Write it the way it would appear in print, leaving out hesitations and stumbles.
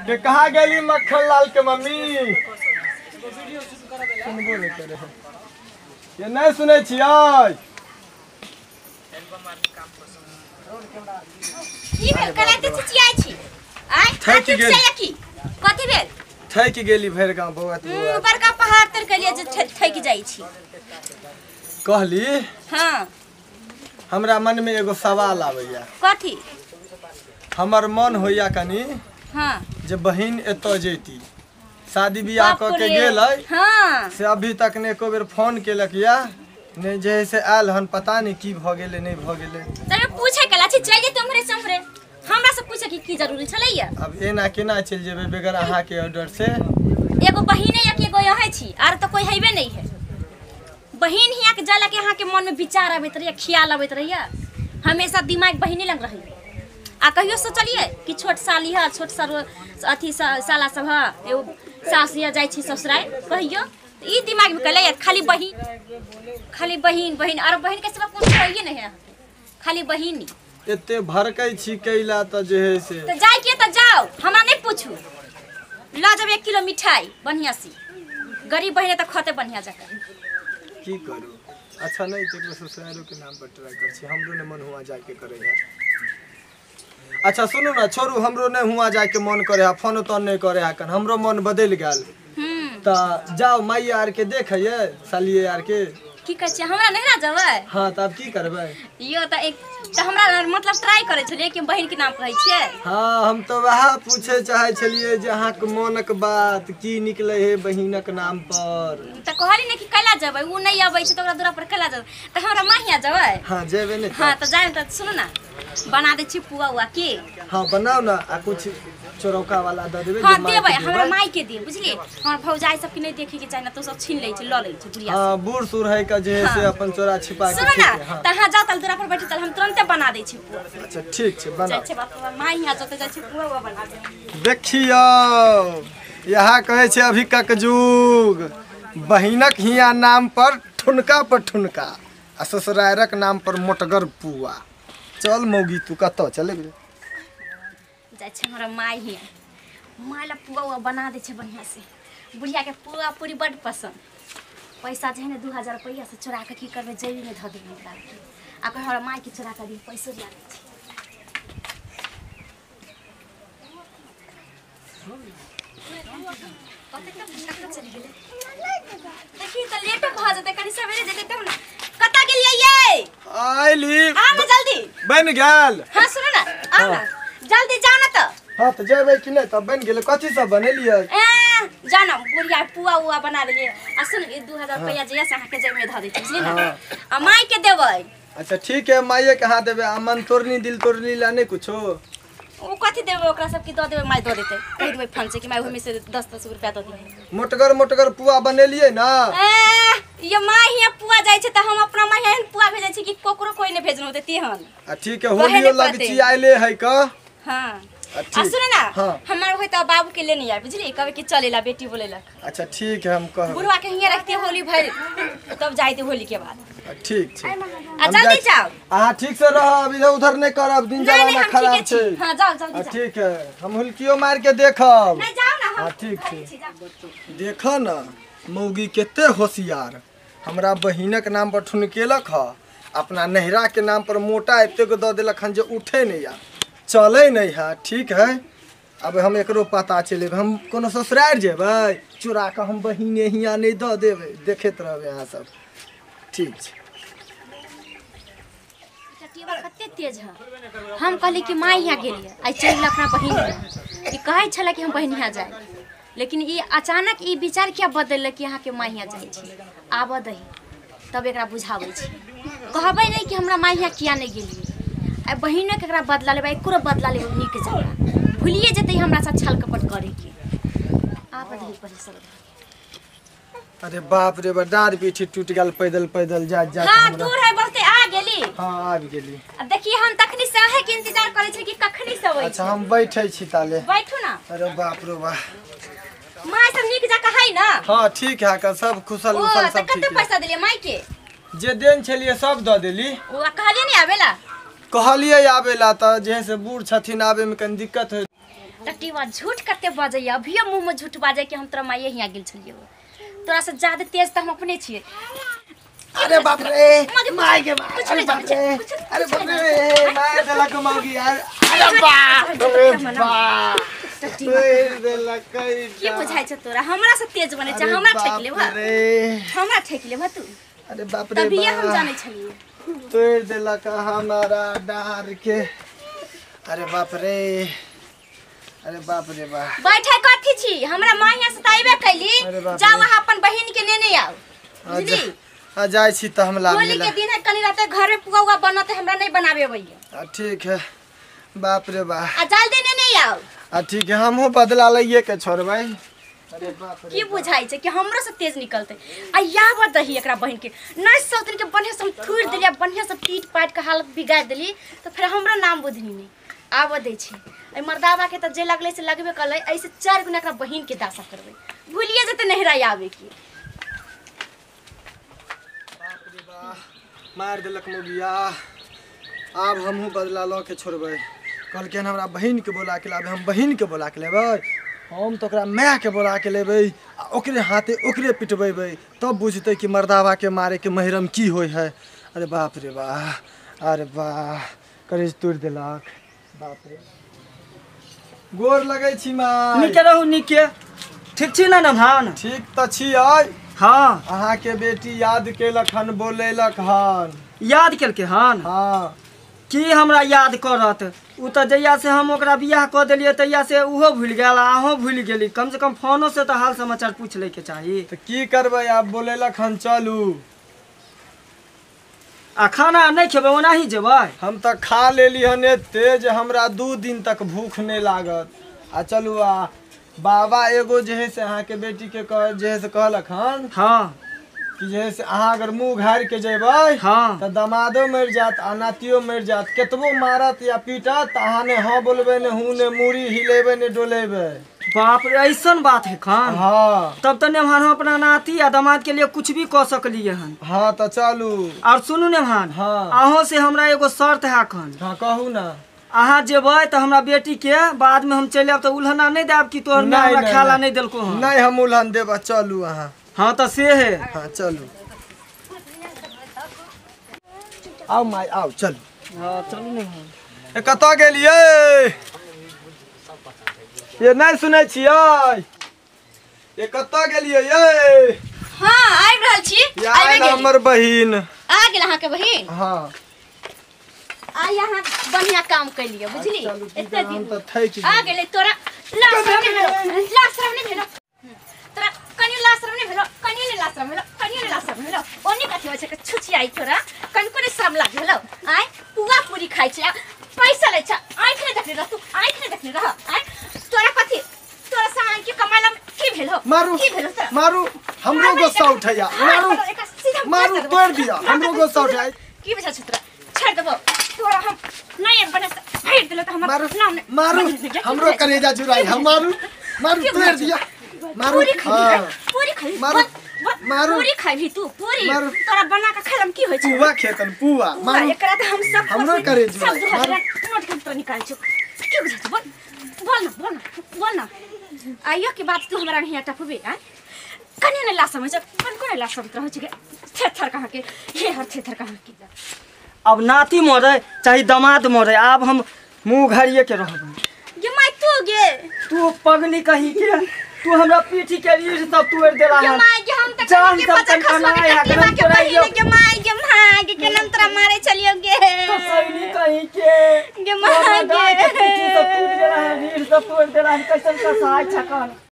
के कहाँ गेली मक्खन लाल के मम्मी? सुनबो नहीं करे है। ये नहीं सुने छियै? की भेल कलाते चिचियाइ छी? आइ थैक गेल। कथि भेल? थैक गेली भैर गाँव बौआ तू। बड़का पहाड़ तर के लिए जे थैक जाइ छी। कहली हां हमरा मन में एगो सवाल आवेया। कथि? हमर मन होइया कनी हां जे बहिन एतो जेती शादी बियाह क के गेलै। हां से अभी तक ने एको बेर फोन केलक या नहीं जे से आयल हन पता नहीं की भ गेलै नहीं भ गेलै। तमे पूछे कला छी चल जे तुमरे समरे हमरा से पूछे की जरूरी छलैया? अब एना केना चल जेबे बेगर अहा के ऑर्डर से? एगो बहिने या के एगो यही छी आर तो कोई हैबे नहीं है। बहिन हिया के जाला के अहाँ के मन में विचार आबैत रहिया, ख्याल आबैत रहिया, हमेशा दिमाग बहिने लग रही। आ कहियो सोचलिए कि छोट साली है, छोट सर अथी साला सब है, एगो सास या जाय छी ससुराल कहियो ई दिमाग में कले खाली बहिन बहिन और बहिन के सिवा कुछ होइए नहीं है, खाली बहिन ही। एते भरकै छी कैला त जे है से तो जाय के त जाओ, हमरा नहीं पूछू। ला जब 1 किलो मिठाई बढ़िया सी, गरीब बहिने त खते बढ़िया जका। की करू? अच्छा नहीं तो ससुरालो के नाम पर ट्राई कर छी, हमरो ने मन हुआ जाय के करे है। अच्छा सुनो ना, छोड़ू, हमरो ने हुआ जाय के मन करे है, फोन तो नहीं करे है, कन हमरो मन बदल गेल। त जाओ माई यार के देखिए, सालिए यार के की कह छी हमरा नहिरा जबै? हां तब की करबै? यो त एक त हमरा मतलब ट्राई करे छलिए कि बहिन के नाम कहै छियै। हां हम तो वह पूछे चाहे छलिए जे अहाँ के मनक बात की निकले है बहिनक नाम पर। त कहली ने कि कैला जबै, उ नहीं आबै छै त ओकरा दूरा पर कैला जबै? त हमरा माहिया जबै? हां जेबे ने। हां त जाय त सुनो ना, बना दे छी पुआ हुआ के। हां बनाओ ना, आ कुछ चोरौका वाला द देबे। हां देबै, हमरा माई के दे, बुझली? हमर भौजाई सब के नहीं देखे के चाहिए ना, तो सब छीन ले छै, ल ले छै बुढ़िया। हां बूढ़ सूर है का जे से अपन चोरा छिपा के। सुनो ना, त हां जा तल दूरा पर बैठी तल हम तुरंते बना दे छी पुआ। अच्छा ठीक छै बना। छै बाप माई हिया जते जाय छै पुआ हुआ बना दे। देखियो यहाँ कहे छे अभी का जुग, बहिनक हिया नाम पर ठुनका आ ससुरारक नाम पर मोटगर पुआ। चल मौगी तू कत चले जाय छै हमरा माई हिया, माई ला पुआ हुआ बना दे छै बढ़िया से। बुढ़िया के पुआ पूरी बड़ पसंद। पैसा जे है ना 2000 रुपया से चोरा के की करबे, जेबी में ध देबे निकाल के। आ कह हमरा माई के चोरा के दी, पैसा ला दे छै। देखी त लेट भ जते, कनी सवेरे जेते तब ना। कता गेलियै ये? आइली आ ना जल्दी। बन गेल। हां सुनो ना, आ ना जल्दी जाओ ना त। हां त जेबै कि नहीं? तब बन गेल। कथि सब बनेलियै? जाना बुढ़िया पुआ हुआ बना देलिए। आ सुन ये 2000 रुपया जे से अहाँ के जेब में ध दे छी, बुझली ना? आ माई के देबै। अच्छा ठीक है, माईए के हाथ देबे। आ मन तोरनी दिल तोरनी ला नहीं कुछो? ओ कथि देबै ओकरा सब की द देबै, माई द देतै। कह देबै फोन से कि माई ओहि में से 10-10 रुपया द दी। मोटगर पुआ बनेलिए ना? ये माई हिया पुआ जाय छै त हम अपना माई एहन पुआ भेजै छी कि कोकरो कोई ने भेजनो देती हन। ठीक है, होलियो लगची आइले है का? हां सुनो ना, हमार होय त बाबू के लेने यार, बुझली? कबे कि चलेला बेटी बोलेला। अच्छा ठीक है, हम कह बुढ़वा के हिया रखते होली भर, तब जाइते होली के बाद। ठीक छै, आ जल्दी जाओ। हां ठीक से रह, अब इधर उधर नहीं करब, दिन जमाना खराब छै। हां जाओ जल्दी जाओ। ठीक है, हम हुलकियो मार के देखब। नहीं जाओ ना। हां ठीक छै। देखो ना मौगी केते होशियार, हमरा बहिनक नाम पर ठुनकेलक ह, अपना नहिरा के नाम पर मोटा एते को द देलक हन जे उठे नहीं या, चले नहीं है। ठीक है, अब हम एकरो पता चले, हम कोनो ससुराल जेबै, चोरा के हम बहिने हिया नहीं द देबै, देखैत रहबै अहाँ सब। ठीक छै। टेबल कते तेज है, हम कहली कि माई हिया गेलिए, आई चल अपना बहिन ई कहै छले कि हम बहिन हिया जाए, लेकिन ई अचानक ई विचार क्या बदलल कि यहाँ के माई हिया जाय छी। आब दही तब एकरा बुझाबै छी, कहबै नहीं कि हमरा माई हिया किया नहीं गेलिए। आ बहिनो के एकरा बदला लेबै, एकरो बदला लेबै नीक जगह, भूलिए जेतै हमरा साथ छल कपट करे के। आब दही परेशान। अरे बाप रे, डार पीठी टूट गेल, पैदल पैदल जा जा। हां दूर है बहुते, आ गेली। हां आ गेली। देखिए हम तखनी से अहे के इंतजार करे छी कि कखनी से होई। अच्छा हम बैठे छी ताले। बैठू ना। अरे बाप रे वाह, माई सब नीक जका है ना? हां ठीक है, का सब खुशल उसल सब ठीक है। कते पैसा देलिए माई के? जे देन छलिए सब द देली। ओ कहलिए नहीं आवेला? कहलिए आवेला त जे से बूढ़ छथिन, आवे में कनी दिक्कत है। टट्टीवा झूठ कते बाजै अभी मुंह में झूठ बाजे कि हम तोरा माये हिया गेल छलियो तोरा से ज्यादा तेज त हम अपने छिए अरे बाप रे माय के मार अरे बाप रे मार देलक मौगी यार अरे बाप रे बाप तोड़ देलक की बुझाइ छ तोरा हमरा से तेज बने छ हमरा ठेक ले भा हमरा ठेक ले भा तू अरे बाप रे तभी हम जाने छलिए तोड़ देलक हमारा डार के अरे बाप रे बा बैठे कथी छी हमरा मां हिया सताइबे कैली जा वहां अपन बहिन के लेने आओ बुझली आ जाय छी त हम लाग होली के दिन है कनी राते घर में पुआ बनते हमरा नहीं बनावे अबैया ठीक है बाप रे बा आ जल्दी नहीं आओ आ ठीक है हमहू बदला लइए के छोड़बै अरे बाप रे की बुझाई छै कि हमरो से तेज निकलते आ याव दही एकरा बहिन के नहीं सौतन के बढ़िया से थूर देलिया बढ़िया से पीट पाट के हालत बिगाड़ देली तो फिर हमरा नाम बुझनी नहीं आव दे छी ए मर्दावा के त जे लगले से लगबे कलै ऐसे 4 गुना एकरा बहिन के दासा करबै भूलिए जते नहरा आवे की मार देलक मोगिया आब हमहू बदला ल के छोड़बै कल के हमरा बहिन के बोला के लाबे हम बहिन के बोला के लेबै हम तो ओकरा माय के बोला के लेबै आ ओकरे हाथे ओकरे पिटबेबै तब बुझतै कि मर्दावा के मारे के महिरम की होय है अरे बाप रे वाह अरे वाह करेज तोड़ देलक बाप रे गोर लगै छी माय निके रहू निके ठीक छी ना भान ठीक त छियै हाँ अहाँ के बेटी याद केलक हन बोलेलक हन याद केलके हन हाँ की हमरा याद करत उ त जहिया से हम ओकरा बियाह क देलिए तहिया से उहो भूल गेल अहों भूल गेली कम से कम फोनो से त हाल समाचार पूछ ले के चाही तो की करबै आप बोलेलक हन चलू आ खाना नहीं खेबै ओनाही जेबै हम त खा लेली हन एते जे हमरा 2 दिन तक भूख नहीं लागत आ चलू आ बाबा एगो जे है से अहाँ के बेटी के जे है से कहलक हन हाँ कि जे है से अहाँ अगर मुंह घारि के जेबै हाँ त दमादो मर जात आ नातियो मर जात केतबो मारत या पीटत अहाँ ने हाँ बोलबै ने हूँ ने मूड़ी हिलेबै ने डोलेबै बाप रे ऐसन बात है खान हाँ तब तो नेभान हम अपना नाती या दामाद के लिए कुछ भी कह सकलिए हन हाँ तो चलू और सुनू नेभान हाँ अहों से हमरा एगो शर्त है खन हाँ कहू ना अहाँ जेबै तो हमरा बेटी के बाद में हम चले आब तो उल्हना नहीं देब कि तोहर ने हमरा खाला नहीं देलको हन नहीं हम उल्हन देब चलू अहाँ हाँ तो से है हाँ चलू आओ माय आओ चलू हाँ चलू नेभान कत गेलियै ये नहीं सुनै छियै ये कत गेलियै ये हां आइ रहल छी आइ गेली हमर बहिन आ गेल अहाँ के बहिन हां आ यहाँ बढ़िया काम कैलिए बुझली एते दिन त थैक आ गेले तोरा लाश्रम नहीं भेलो तोरा कनी लाश्रम नहीं भेलो कनी ने लाश्रम भेलो ओनी कथि होय छै छुछी आई तोरा कनको ने शर्म लाग भेलो आइ पुआ पूरी खाइ छै पैसा ले छ आँख ने देखने रह तू आँख ने देखने रह आइ तोरा कथि तोरा से आँख के कमाला की भेलो मारू की भेलो तोरा मारू हमरो गुस्सा उठैया मारू तोड़ दिया हमरो गुस्सा उठाई की बचा छतरा छाड़ देबो तोरा हम नहीं बने फाड़ देले त हमर नाम मारू हमरो करेजा जुराई हम मारू तोड़ दिया मारू पूरी खाई मारू पूरी खाई भी तू पूरी तोरा बना के खैलम की होय छै पुआ खेतन पुआ मारू एकरा त हम सब हमरो करेजा मारू नोट के तो निकाल छ की बुझा छ बोल ना आइयो की बात तू हमरा नहीं टपबे आ कने ने ला समझ कन कोने ला समझ रह छ थेथर कहां के ये हर थेथर कहां की अब नाती मरे चाहे दामाद मरे अब हम मुंह घारिए के रहब ये माय तू गे तू पगली कहीं के तू हमरा पीठी के रीढ़ सब तोड़ देला ये है माय के हम त जान के सब पता खसवा के कनाई टट्टी के है के माय के भाग के नंतरा मारे चलियो गे तो सैनी कहीं के गे माय पीठी सब टूट देला है रीढ़ सब तोड़ देला है कैसन का सहाय छकन